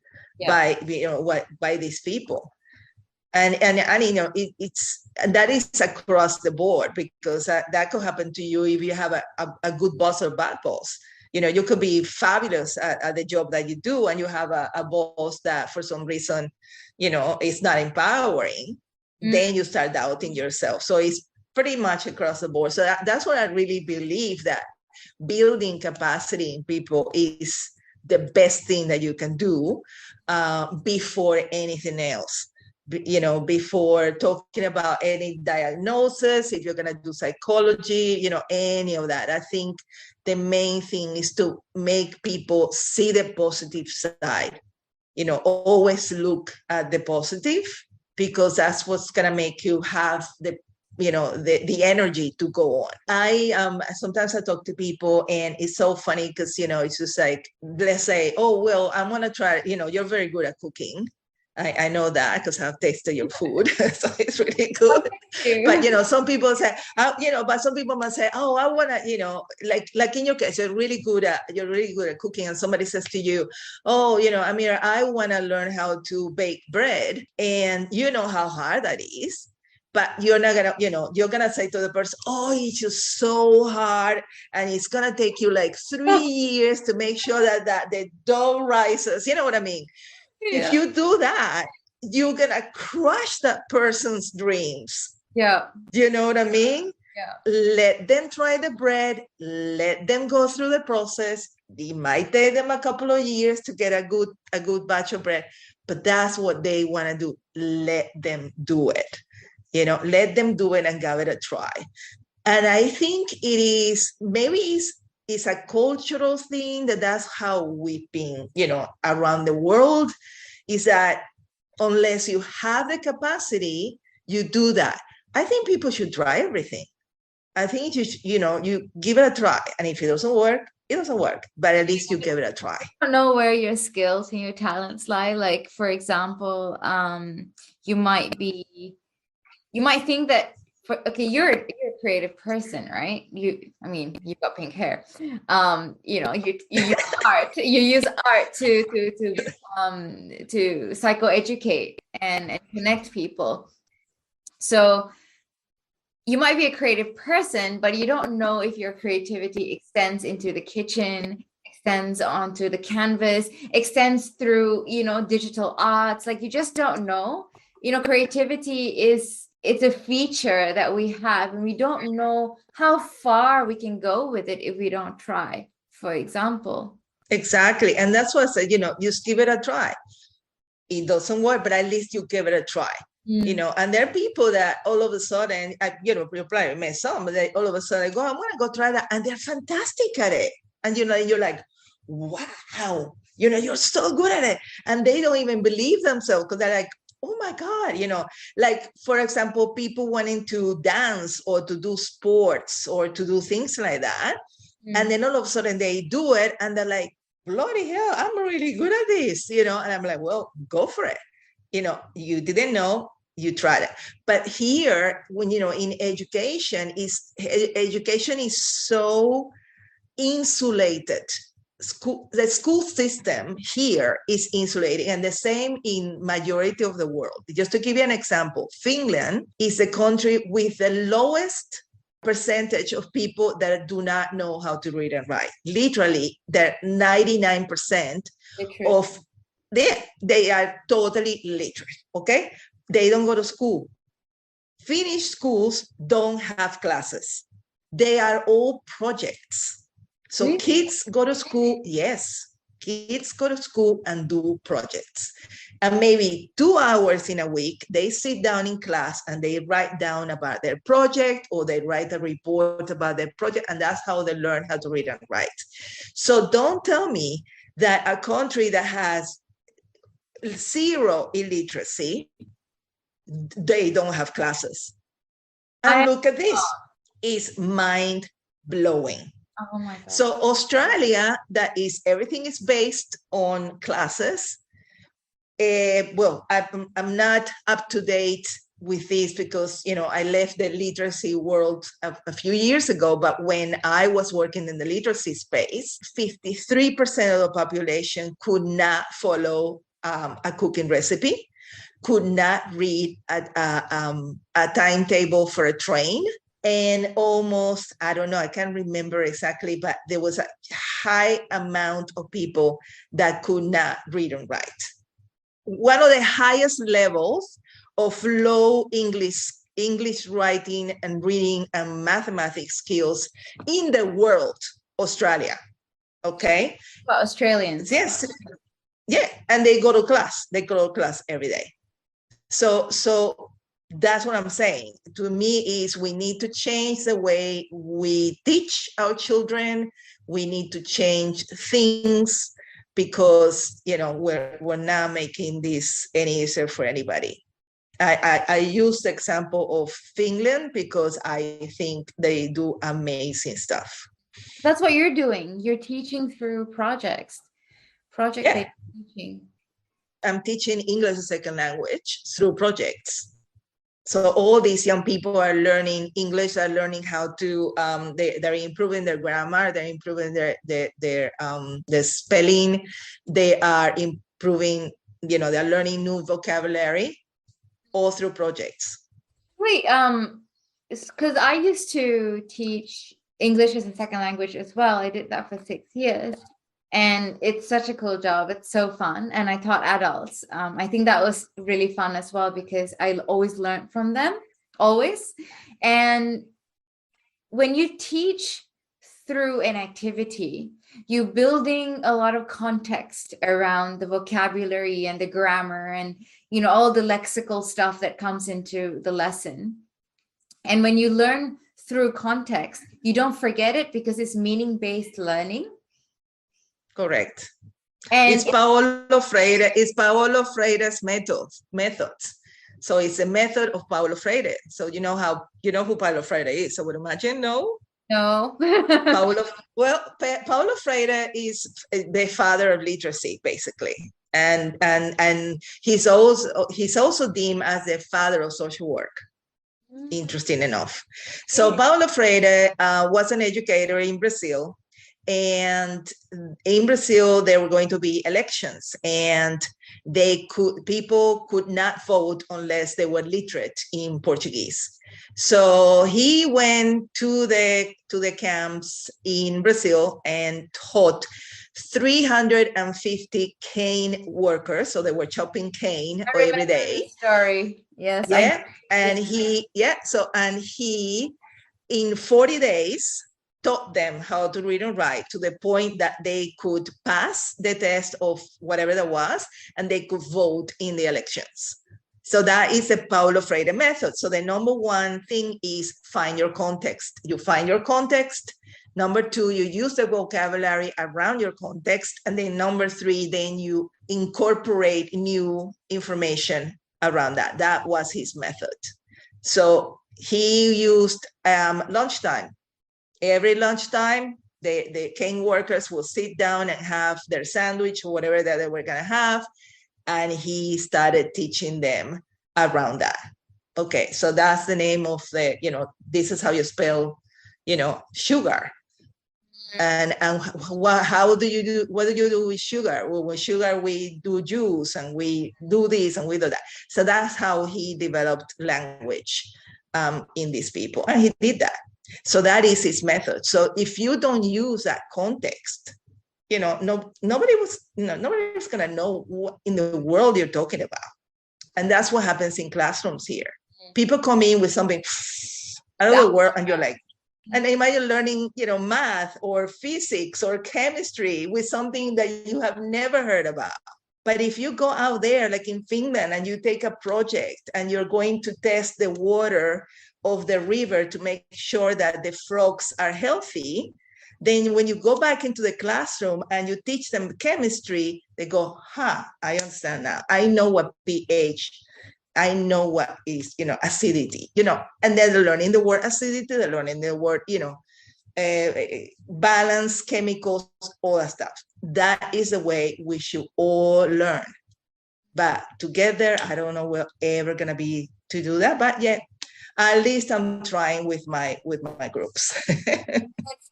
Speaker 2: by these people. And it's that is across the board, because that could happen to you if you have a good boss or bad boss. You could be fabulous at the job that you do, and you have a boss that for some reason, is not empowering. Then you start doubting yourself. So it's pretty much across the board. So that's what I really believe, that building capacity in people is the best thing that you can do before anything else. Before talking about any diagnosis, if you're going to do psychology, any of that. I think the main thing is to make people see the positive side. Always look at the positive, because that's what's going to make you have the energy to go on. Sometimes I talk to people, and it's so funny because, it's just like, let's say, oh, well, I want to try, you're very good at cooking. I know that because I've tasted your food, so it's really good. But some people say, but some people must say, oh, I want to, like in your case, you're really good at cooking, and somebody says to you, oh, Amira, I want to learn how to bake bread, and you know how hard that is. But you're not gonna, you're gonna say to the person, oh, it's just so hard, and it's gonna take you like 3 years to make sure that the dough rises. You know what I mean? Yeah. If you do that, you're gonna crush that person's dreams.
Speaker 1: Yeah.
Speaker 2: You know what I mean?
Speaker 1: Yeah.
Speaker 2: Let them try the bread. Let them go through the process. It might take them a couple of years to get a good batch of bread, but that's what they want to do. Let them do it. Let them do it and give it a try. And I think it's a cultural thing that's how we've been, around the world, is that unless you have the capacity, you do that. I think people should try everything. I think you give it a try. And if it doesn't work, it doesn't work, but at least you give it a try.
Speaker 1: I don't know where your skills and your talents lie. Like, for example, you might think that, you're a creative person, right? You've got pink hair. You use art. You use art to psychoeducate and connect people. So you might be a creative person, but you don't know if your creativity extends into the kitchen, extends onto the canvas, extends through, digital arts. Like, you just don't know. Creativity it's a feature that we have, and we don't know how far we can go with it if we don't try, for example.
Speaker 2: Exactly. And that's what I said, just give it a try. It doesn't work, but at least you give it a try. And there are people that all of a sudden, you probably met some, but they all of a sudden go, I'm going to go try that. And they're fantastic at it. And, you're like, wow, you're so good at it. And they don't even believe themselves, because they're like, oh my God, like, for example, people wanting to dance or to do sports or to do things like that. And then all of a sudden they do it and they're like, bloody hell, I'm really good at this, and I'm like, well, go for it. You didn't know, you tried it. But here, when, in education is so insulated. The school system here is insulated, and the same in majority of the world. Just to give you an example, Finland is the country with the lowest percentage of people that do not know how to read and write. Literally, they're 99% of they are totally literate. Okay, they don't go to school. finished schools don't have classes. They are all projects. So
Speaker 1: Really?
Speaker 2: kids go to school, yes, kids go to school and do projects. And maybe 2 hours in a week, they sit down in class and they write down about their project, or they write a report about their project, and that's how they learn how to read and write. So don't tell me that a country that has zero illiteracy, they don't have classes. And look at this, it's mind blowing.
Speaker 1: Oh my God.
Speaker 2: So Australia, that is, everything is based on classes. Well, I'm not up to date with this because, you know, I left the literacy world a few years ago, but when I was working in the literacy space, 53% of the population could not follow a cooking recipe, could not read a timetable for a train, and almost, I don't know, I can't remember exactly, but there was a high amount of people that could not read and write. One of the highest levels of low English writing and reading and mathematics skills in the world, Australia. Okay.
Speaker 1: Well, Australians.
Speaker 2: Yes. Yeah. And they go to class. They go to class every day. So that's what I'm saying. To me, is we need to change the way we teach our children. We need to change things, because, you know, we're not making this any easier for anybody. I use the example of Finland because I think they do amazing stuff.
Speaker 1: That's what you're doing. You're teaching through projects.
Speaker 2: Yeah.
Speaker 1: Teaching.
Speaker 2: I'm teaching English as a second language through projects. So all these young people are learning English, are learning how to, they're improving their grammar, they're improving their spelling, they are improving, you know, they're learning new vocabulary, all through projects.
Speaker 1: Wait, because I used to teach English as a second language as well. I did that for 6 years. And it's such a cool job. It's so fun. And I taught adults. I think that was really fun as well, because I always learned from them, always. And when you teach through an activity, you're building a lot of context around the vocabulary and the grammar and, you know, all the lexical stuff that comes into the lesson. And when you learn through context, you don't forget it because it's meaning-based learning.
Speaker 2: Correct.
Speaker 1: And
Speaker 2: it's Paulo Freire's methods. So it's a method of Paulo Freire. So you know who Paulo Freire is, I would imagine. No. Paulo Freire is the father of literacy, basically, and he's also deemed as the father of social work. Interesting enough. So Paulo Freire was an educator in Brazil. And in Brazil, there were going to be elections, and people could not vote unless they were literate in Portuguese. So he went to the camps in Brazil and taught 350 cane workers. So they were chopping cane every day.
Speaker 1: Sorry. Yes.
Speaker 2: Yeah. And he in 40 days taught them how to read and write to the point that they could pass the test of whatever that was, and they could vote in the elections. So that is the Paulo Freire method. So the number one thing is find your context. You find your context. Number two, you use the vocabulary around your context. And then number three, then you incorporate new information around that. That was his method. So he used lunchtime. Every lunchtime, the cane workers will sit down and have their sandwich or whatever that they were going to have. And he started teaching them around that. Okay, so that's the name of this is how you spell, sugar. And what do you do with sugar? Well, with sugar, we do juice and we do this and we do that. So that's how he developed language in these people. And he did that. So that is his method. So if you don't use that context, nobody was going to know what in the world you're talking about. And that's what happens in classrooms here. People come in with something out of the world, and you're like, and imagine learning, math or physics or chemistry with something that you have never heard about. But if you go out there, like in Finland, and you take a project and you're going to test the water of the river to make sure that the frogs are healthy, then when you go back into the classroom and you teach them chemistry, they go, I understand now. I know what pH, I know what is, acidity, and then they're learning the word acidity, they're learning the word, balance, chemicals, all that stuff. That is the way we should all learn. But together, I don't know we're ever gonna be to do that. But yeah, at least I'm trying with my groups.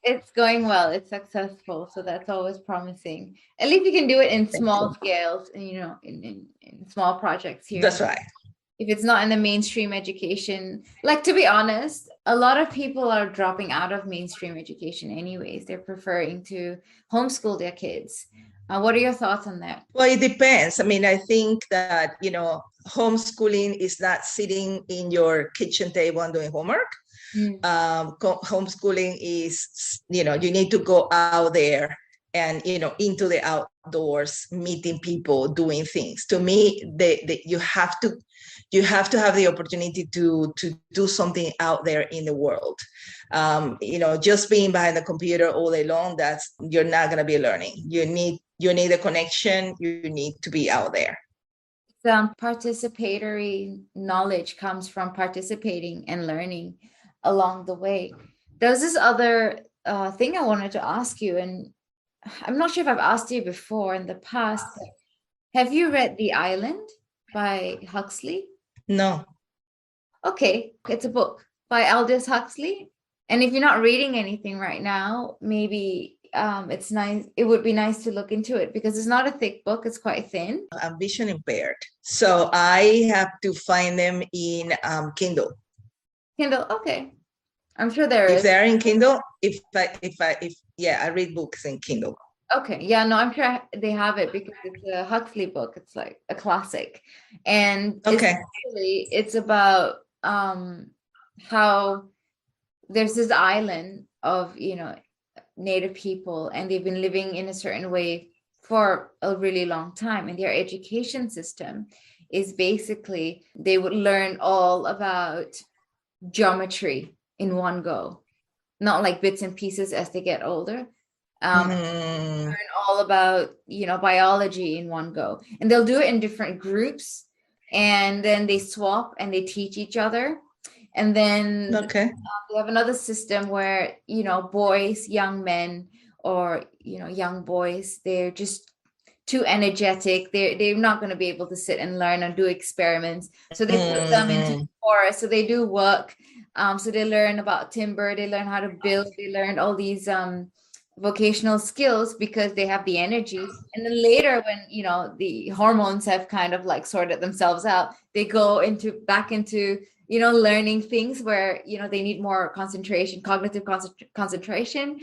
Speaker 1: It's going well. It's successful, so that's always promising. At least you can do it in small scales, and in small projects here.
Speaker 2: That's right.
Speaker 1: If it's not in the mainstream education, like, to be honest, a lot of people are dropping out of mainstream education anyways. They're preferring to homeschool their kids. What are your thoughts on that?
Speaker 2: Well, it depends. I mean, I think that, homeschooling is not sitting in your kitchen table and doing homework. Homeschooling is, you need to go out there and, into the outdoors, meeting people, doing things. To me, you have to have the opportunity to do something out there in the world. Just being behind the computer all day long, you're not going to be learning. You need a connection. You need to be out there.
Speaker 1: Participatory knowledge comes from participating and learning along the way. There's this other thing I wanted to ask you, and I'm not sure if I've asked you before in the past. Have you read The Island by Huxley?
Speaker 2: No.
Speaker 1: Okay, it's a book by Aldous Huxley. And if you're not reading anything right now, maybe it's nice. It would be nice to look into it, because it's not a thick book. It's quite thin.
Speaker 2: I'm vision impaired, so I have to find them in Kindle.
Speaker 1: Kindle, okay. I'm sure there is.
Speaker 2: If they're in Kindle, I read books in Kindle.
Speaker 1: Okay, yeah, no, I'm sure they have it, because it's a Huxley book. It's like a classic, and it's about how there's this island of Native people, and they've been living in a certain way for a really long time, and their education system is basically they would learn all about geometry in one go, not like bits and pieces as they get older. Learn all about biology in one go, and they'll do it in different groups, and then they swap and they teach each other. And then they have another system where boys, young men, or young boys, they're just too energetic. They're not going to be able to sit and learn and do experiments, so they put them into the forest. So they do work. So they learn about timber, they learn how to build, they learn all these vocational skills because they have the energy. And then later, when the hormones have kind of like sorted themselves out, they go back into learning things where they need more concentration, cognitive concentration.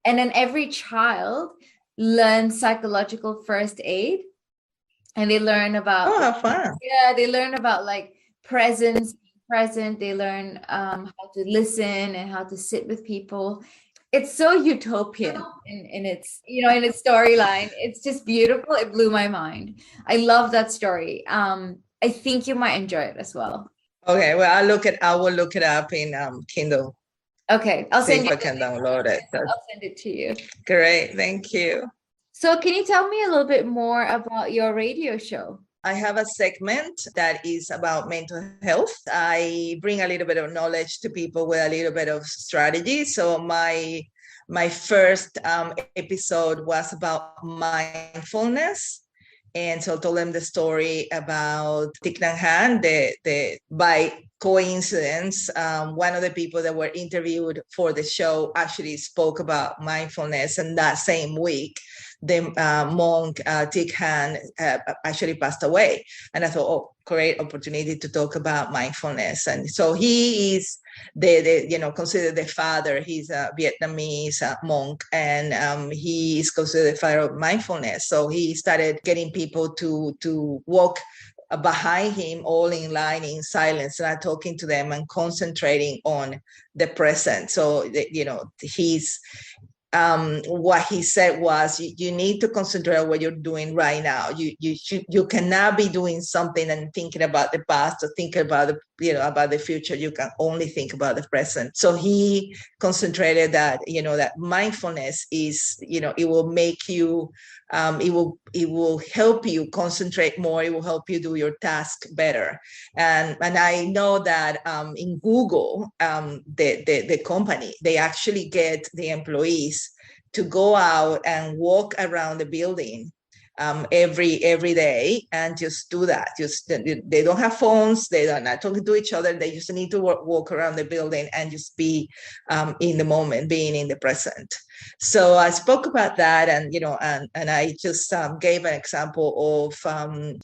Speaker 1: And then every child learns psychological first aid, and they learn about they learn about like present. They learn how to listen and how to sit with people. It's so utopian in its in its storyline. It's just beautiful. It blew my mind. I love that story. I think you might enjoy it as well.
Speaker 2: Okay, well, I will look it up in Kindle.
Speaker 1: Okay, I'll send you.
Speaker 2: I can download it.
Speaker 1: I'll send it to you.
Speaker 2: Great, thank you.
Speaker 1: So, can you tell me a little bit more about your radio show?
Speaker 2: I have a segment that is about mental health. I bring a little bit of knowledge to people with a little bit of strategy. So my first episode was about mindfulness. And so I told them the story about Thich Nhat Hanh. By coincidence, one of the people that were interviewed for the show actually spoke about mindfulness. And that same week, the monk Thich Nhat Hanh actually passed away. And I thought, great opportunity to talk about mindfulness. And so he is considered the father. He's a Vietnamese monk, and he is considered the father of mindfulness. So he started getting people to walk behind him, all in line in silence, not talking to them and concentrating on the present. So, he's what he said was, you need to concentrate on what you're doing right now. You cannot be doing something and thinking about the past or thinking about about the future. You can only think about the present. So he concentrated that that mindfulness is it will make you it will help you concentrate more. It will help you do your task better. And I know that in Google, the company, they actually get the employees to go out and walk around the building every day and just do that. They don't have phones. They are not talking to each other. They just need to walk around the building and just be in the moment, being in the present. So I spoke about that, and and I just gave an example of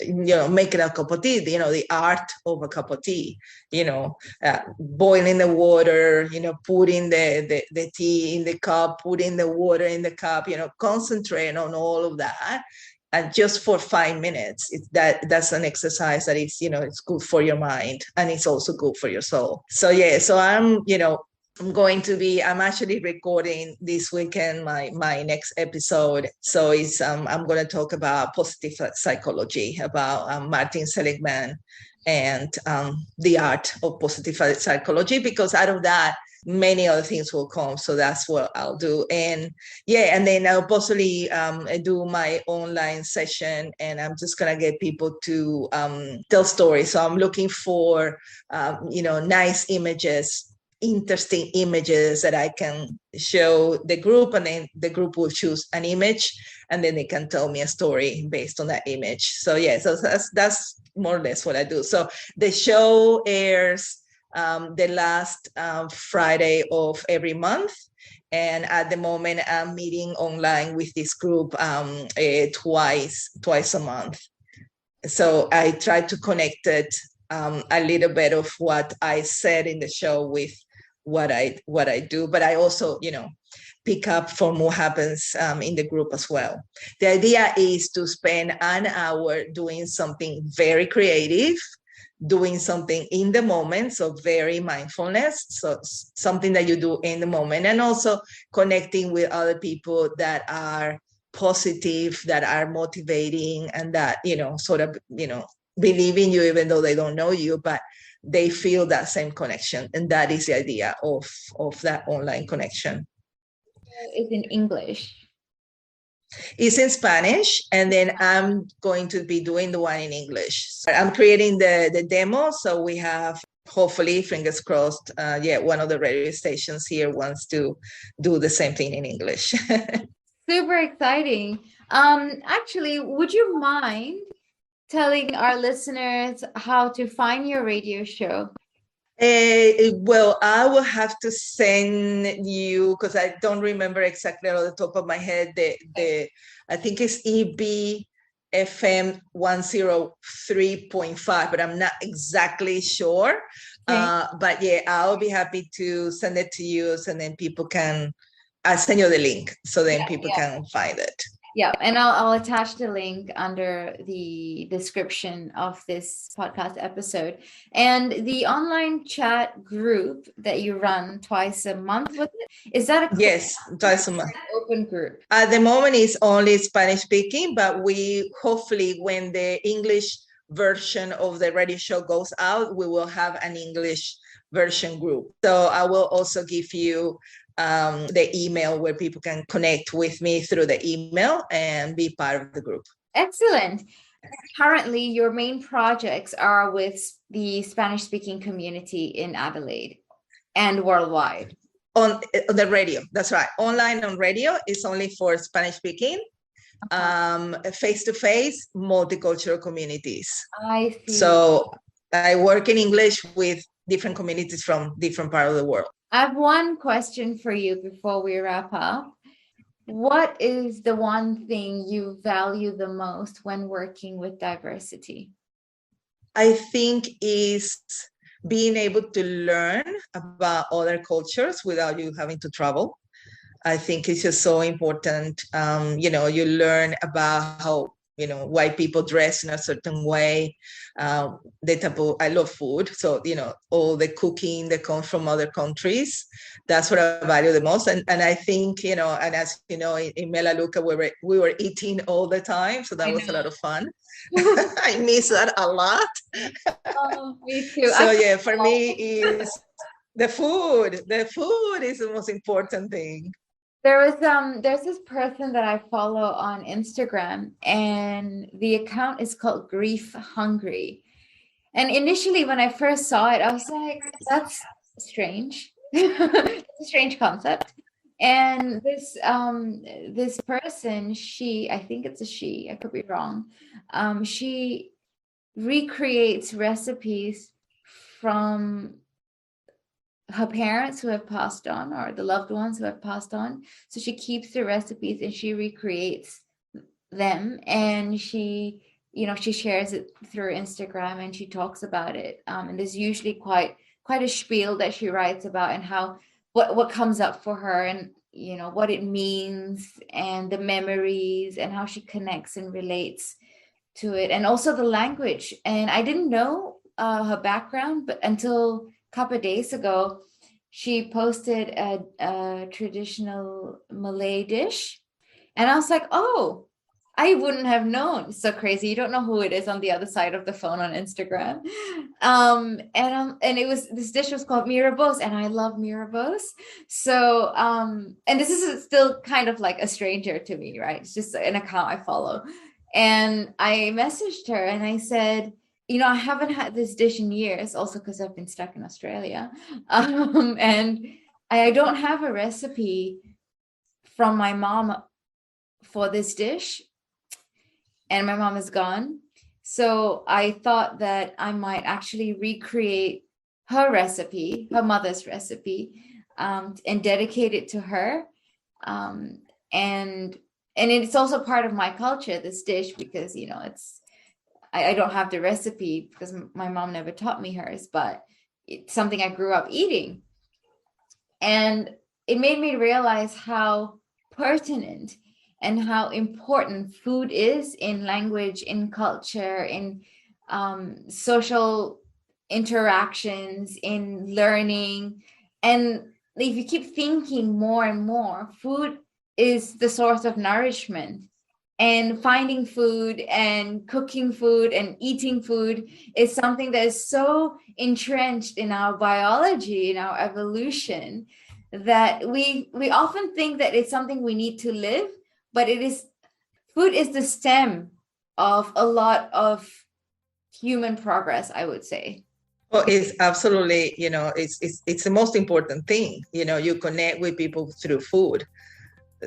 Speaker 2: making a cup of tea. The art of a cup of tea. Boiling the water. Putting the tea in the cup, putting the water in the cup. Concentrating on all of that. And just for 5 minutes, that's an exercise that it's good for your mind, and it's also good for your soul. So yeah, so I'm actually recording this weekend my next episode. So I'm going to talk about positive psychology, about Martin Seligman and the art of positive psychology, because out of that, many other things will come. So that's what I'll do. And then I'll possibly do my online session, and I'm just going to get people to tell stories. So I'm looking for, nice images, interesting images that I can show the group, and then the group will choose an image, and then they can tell me a story based on that image. So so that's more or less what I do. So the show airs the last Friday of every month. And at the moment, I'm meeting online with this group twice a month. So I try to connect it a little bit of what I said in the show with what I do, but I also, pick up from what happens in the group as well. The idea is to spend an hour doing something very creative, doing something in the moment, so very mindfulness, so something that you do in the moment, and also connecting with other people that are positive, that are motivating, and that sort of believe in you even though they don't know you, but they feel that same connection. And that is the idea of that online connection.
Speaker 1: It's in English.
Speaker 2: It's in Spanish, and then I'm going to be doing the one in English. So I'm creating the demo, so we have, hopefully, fingers crossed, one of the radio stations here wants to do the same thing in English.
Speaker 1: Super exciting. Actually, would you mind telling our listeners how to find your radio show?
Speaker 2: Well, I will have to send you, because I don't remember exactly on the top of my head, I think it's EBFM 103.5, but I'm not exactly sure. Okay. But I'll be happy to send it to you, so then I'll send you the link, so then people can find it.
Speaker 1: Yeah, and I'll attach the link under the description of this podcast episode. And the online chat group that you run twice a month, is that
Speaker 2: yes, twice a month
Speaker 1: open group?
Speaker 2: At the moment, it's only Spanish speaking, but we hopefully, when the English version of the radio show goes out, we will have an English version group. So I will also give you the email where people can connect with me through the email and be part of the group.
Speaker 1: Excellent. Currently, your main projects are with the Spanish-speaking community in Adelaide and worldwide.
Speaker 2: On the radio, that's right. Online on radio is only for Spanish-speaking. Face-to-face, multicultural communities.
Speaker 1: I see.
Speaker 2: So I work in English with different communities from different parts of the world.
Speaker 1: I have one question for you before we wrap up. What is the one thing you value the most when working with diversity?
Speaker 2: I think is being able to learn about other cultures without you having to travel. I think it's just so important. You learn about how white people dress in a certain way. I love food. So, all the cooking that comes from other countries, that's what I value the most. And I think, and as you know, in Melaleuca, we were eating all the time. So that was a lot of fun. I miss that a lot.
Speaker 1: Oh, me too.
Speaker 2: So yeah, for me is the food. The food is the most important thing.
Speaker 1: There's this person that I follow on Instagram, and the account is called Grief Hungry. And initially when I first saw it, I was like, that's strange. It's a strange concept. And this person, I think it's a she, I could be wrong. She recreates recipes from her parents who have passed on, or the loved ones who have passed on. So she keeps the recipes and she recreates them, and she shares it through Instagram, and she talks about it. And there's usually quite a spiel that she writes about, and how what comes up for her, and what it means, and the memories, and how she connects and relates to it, and also the language. And I didn't know her background, but until couple of days ago, she posted a traditional Malay dish, and I was like, oh, I wouldn't have known. It's so crazy. You don't know who it is on the other side of the phone on Instagram. And this dish was called mirabos, and I love mirabos. So and this is still kind of like a stranger to me, right? It's just an account I follow. And I messaged her and I said, I haven't had this dish in years, also because I've been stuck in Australia. And I don't have a recipe from my mom for this dish. And my mom is gone. So I thought that I might actually recreate her recipe, her mother's recipe, and dedicate it to her. And it's also part of my culture, this dish, because, I don't have the recipe because my mom never taught me hers, but it's something I grew up eating. And it made me realize how pertinent and how important food is in language, in culture, in social interactions, in learning. And if you keep thinking more and more, food is the source of nourishment. And finding food and cooking food and eating food is something that is so entrenched in our biology, in our evolution, that we often think that it's something we need to live, but food is the stem of a lot of human progress, I would say.
Speaker 2: Well, it's absolutely, it's the most important thing. You connect with people through food.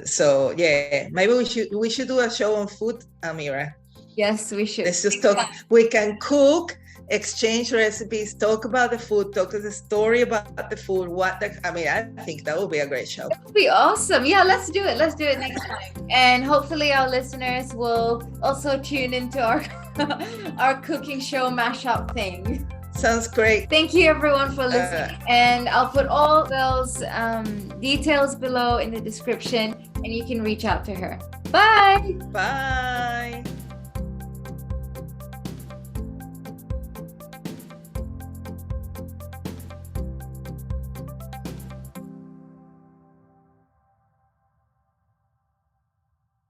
Speaker 2: So yeah, maybe we should do a show on food, Amira.
Speaker 1: Yes, we should.
Speaker 2: Let's just talk. We can cook, exchange recipes, talk about the food, talk to the story about the food. I think that would be a great show.
Speaker 1: That would be awesome. Yeah, let's do it. Let's do it next time. And hopefully our listeners will also tune into our cooking show mashup thing.
Speaker 2: Sounds great.
Speaker 1: Thank you everyone for listening. And I'll put all those details below in the description, and you can reach out to her. Bye.
Speaker 2: Bye.